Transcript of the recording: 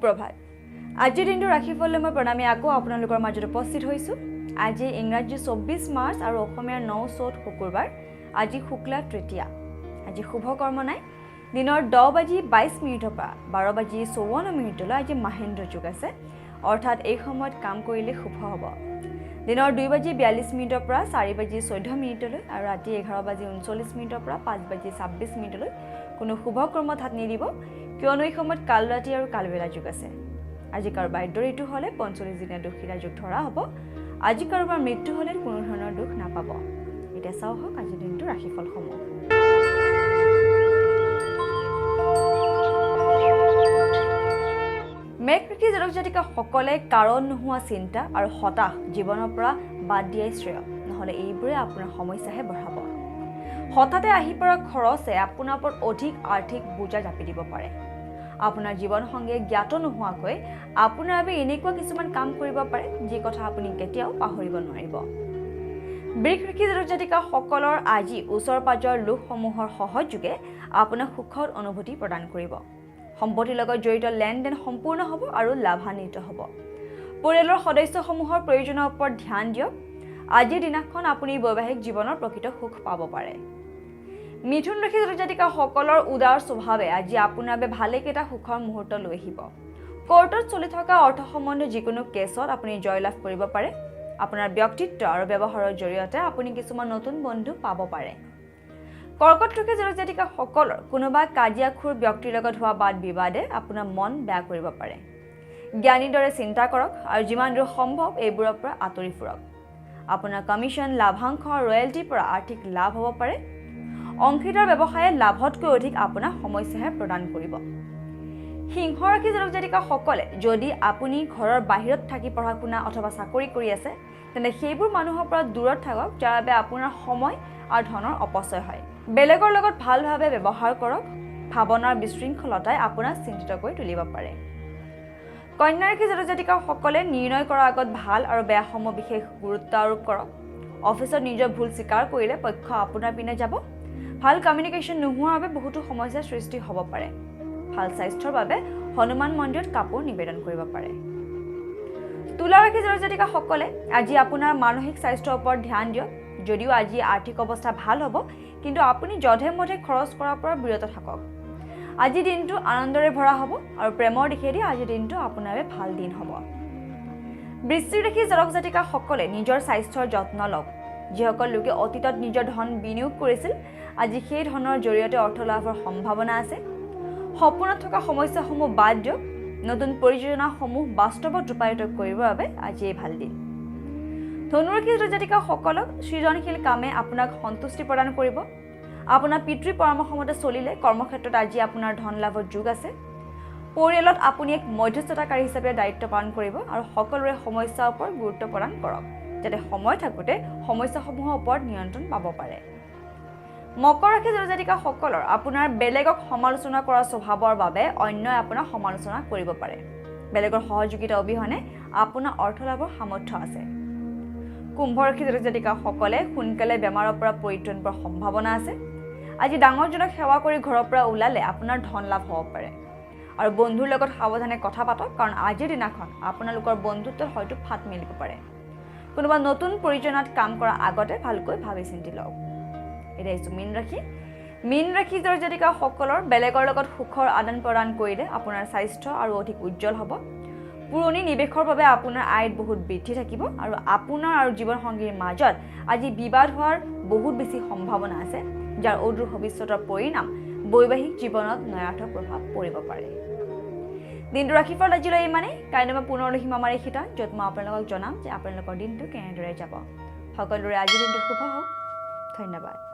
সুপ্ৰভাত আজিৰ দিনটো ৰাশিফললৈ মই প্ৰণামী আকৌ আপোনালোকৰ মাজত উপস্থিত হৈছোঁ আজি ইংৰাজী 24 মাৰ্চ আৰু অসমীয়াৰ 9 চ'ত শুকুৰবাৰ আজি শুক্লা তৃতীয়া আজি শুভ কৰ্ম নাই দিনৰ 10:22 পৰা 12:54 আজি মহেন্দ্ৰ যোগ আছে অৰ্থাৎ এই সময়ত কাম কৰিলে শুভ হ'ব দিনৰ 2:42 পৰা 4:14 আৰু ৰাতি 11:39 পৰা 5:26 কোনো শুভ কৰ্মত হাত নিদিব কিয়নো এই সময়ত কাল ৰাতি আৰু কালবেলা যোগ আছে আজি কাৰোবাৰ দৰিটো হ'লে 45 দিনীয়া দুখীৰা যোগ ধৰা হ'ব আজি কাৰোবাৰ মৃত্যু হ'লে কোনো ধৰণৰ দুখ নাপাব এতিয়া চাও হওক আজি দিনটো ৰাশিফলসমূহ মেঘ ৰাশি জাতক জাতিকা সকলে কাৰণ নোহোৱা চিন্তা আৰু হতাশ জীৱনৰ পৰা বাদ দিয়াই শ্ৰেয় নহলে এইবোৰে আপোনাৰ সমস্যাহে বঢ়াব হঠাতে আহি পৰা খৰচে আপোনাৰ ওপৰত অধিক আৰ্থিক বোজা জাপি দিব পাৰে আপোনাৰ জীৱন সংগে জ্ঞাত নোহোৱাকৈ আপোনাৰ বাবে এনেকুৱা কিছুমান কাম কৰিব পাৰে যি কথা আপুনি কেতিয়াও পাহৰিব নোৱাৰিব বৃষ ৰাশি জাতক জাতিকা সকলৰ আজি ওচৰ পাজৰ লোকসমূহৰ সহযোগে আপোনাক সুখৰ অনুভূতি প্ৰদান কৰিব সম্পত্তিৰ লগত জড়িত লেনদেন সম্পূৰ্ণ হ'ব আৰু লাভান্বিত হ'ব পৰিয়ালৰ সদস্যসমূহৰ প্ৰয়োজনৰ ওপৰত ধ্যান দিয়ক আজিৰ দিনাখন আপুনি বৈবাহিক জীৱনৰ প্ৰকৃত সুখ পাব পাৰে মিথুন ৰাশি জাতক জাতিকা সকলৰ উদাৰ স্বভাৱে আজি আপোনাৰ বাবে ভালেকেইটা সুখৰ মুহূৰ্ত লৈ আহিব কোৰ্টত চলি থকা অৰ্থ সম্বন্ধীয় যিকোনো কেছত আপুনি জয়লাভ কৰিব পাৰে আপোনাৰ ব্যক্তিত্ব আৰু ব্যৱহাৰৰ জৰিয়তে আপুনি কিছুমান নতুন বন্ধু পাব পাৰে কৰ্কট ৰাশি জাতক জাতিকা সকলৰ কোনোবা কাজিয়াখুৰ ব্যক্তিৰ লগত হোৱা বাদ বিবাদে আপোনাৰ মন বেয়া কৰিব পাৰে জ্ঞানীৰ দৰে চিন্তা কৰক আৰু যিমান দূৰ সম্ভৱ এইবোৰৰ পৰা আঁতৰি ফুৰক আপোনাৰ কমিশ্যন লাভাংশ ৰয়েলটিৰ পৰা আৰ্থিক লাভ হ'ব পাৰে অংশীদাৰ ব্যৱসায়ে লাভতকৈ অধিক আপোনাক সমস্যাহে প্ৰদান কৰিব সিংহ ৰাশি জাতক জাতিকা সকলে যদি আপুনি ঘৰৰ বাহিৰত থাকি পঢ়া শুনা অথবা চাকৰি কৰি আছে তেন্তে সেইবোৰ মানুহৰ পৰা দূৰত থাকক যাৰ বাবে আপোনাৰ সময় আৰু ধনৰ অপচয় হয় বেলেগৰ লগত ভালভাৱে ব্যৱহাৰ কৰক ভাৱনাৰ বিশৃংখলতাই আপোনাক চিন্তিত কৰি তুলিব পাৰে কন্যা ৰাশি জাতক জাতিকা সকলে নিৰ্ণয় কৰাৰ আগত ভাল আৰু বেয়া সময় বিশেষ গুৰুত্ব আৰোপ কৰক অফিচত নিজৰ ভুল স্বীকাৰ কৰিলে পক্ষ আপোনাৰ পিনে যাব ভাল কমিউনিকেশ্যন নোহোৱাৰ বাবে বহুতো সমস্যাৰ সৃষ্টি হ'ব পাৰে ভাল স্বাস্থ্যৰ বাবে হনুমান মন্দিৰত কাপোৰ নিবেদন কৰিব পাৰে তুলা ৰাশি জাতক জাতিকা সকলে আজি আপোনাৰ মানসিক স্বাস্থ্যৰ ওপৰত ধ্যান দিয়ক যদিও আজি আৰ্থিক অৱস্থা ভাল হ'ব কিন্তু আপুনি যধে মধে খৰচ কৰাৰ পৰা বিৰত থাকক আজিৰ দিনটো আনন্দৰে ভৰা হ'ব আৰু প্ৰেমৰ দিশেদি আজিৰ দিনটো আপোনাৰ বাবে ভাল দিন হ'ব বৃশ্চিক ৰাশি জাতক জাতিকা সকলে নিজৰ স্বাস্থ্যৰ যত্ন লওক যিসকল লোকে অতীতত নিজৰ ধন বিনিয়োগ কৰিছিল আজি সেই ধনৰ জৰিয়তে অৰ্থ লাভৰ সম্ভাৱনা আছে সপোনত থকা সমস্যাসমূহ বাদ দিয়ক নতুন পৰিযোজনাসমূহ বাস্তৱত ৰূপায়িত কৰিবৰ বাবে আজি এই ভাল দিন ধনু ৰাশি জাতক জাতিকা সকলক সৃজনশীল কামে আপোনাক সন্তুষ্টি প্ৰদান কৰিব আপোনাৰ পিতৃৰ পৰামৰ্শমতে চলিলে কৰ্মক্ষেত্ৰত আজি আপোনাৰ ধন লাভৰ যোগ আছে পৰিয়ালত আপুনি এক মধ্যস্থতাকাৰী হিচাপে দায়িত্ব পালন কৰিব আৰু সকলোৰে সমস্যাৰ ওপৰত গুৰুত্ব প্ৰদান কৰক যাতে সময় থাকোঁতে সমস্যাসমূহৰ ওপৰত নিয়ন্ত্ৰণ পাব পাৰে মকৰ ৰাশি জাতক জাতিকা সকলৰ আপোনাৰ বেলেগক সমালোচনা কৰাৰ স্বভাৱৰ বাবে অন্যই আপোনাক সমালোচনা কৰিব পাৰে বেলেগৰ সহযোগিতা অবিহনে আপোনাৰ অৰ্থ লাভৰ সামৰ্থ্য আছে কুম্ভ ৰাশি জাতক জাতিকা সকলে সোনকালে বেমাৰৰ পৰা পৰিত্ৰাণ পোৱাৰ সম্ভাৱনা আছে আজি ডাঙৰজনক সেৱা কৰি ঘৰৰ পৰা ওলালে আপোনাৰ ধন লাভ হ'ব পাৰে আৰু বন্ধুৰ লগত সাৱধানে কথা পাতক কাৰণ আজিৰ দিনাখন আপোনালোকৰ বন্ধুত্বত হয়তো ফাট মেলিব পাৰে কোনোবা নতুন পৰিযোজনাত কাম কৰাৰ আগতে ভালকৈ ভাবি চিন্তি লওক এতিয়া আহিছোঁ মীন ৰাশি জাতক জাতিকা সকলৰ বেলেগৰ লগত সুখৰ আদান প্ৰদান কৰিলে আপোনাৰ স্বাস্থ্য আৰু অধিক উজ্জ্বল হ'ব পুৰণি নিৱেশৰ বাবে আপোনাৰ আয়ত বহুত বৃদ্ধি থাকিব আৰু আপোনাৰ আৰু জীৱন সংগীৰ মাজত আজি বিবাদ হোৱাৰ বহুত বেছি সম্ভাৱনা আছে যাৰ অদূৰ ভৱিষ্যতৰ পৰিণাম বৈবাহিক জীৱনত নয়াৰ্থক প্ৰভাৱ পৰিব পাৰে দিনটো ৰাশিফল আজিলৈ ইমানেই কাইলৈ মই পুনৰ লিখিম আমাৰ এই শিতা য'ত মই আপোনালোকক জনাম যে আপোনালোকৰ দিনটো কেনেদৰে যাব সকলোৰে আজিৰ দিনটো শুভ হওক ধন্যবাদ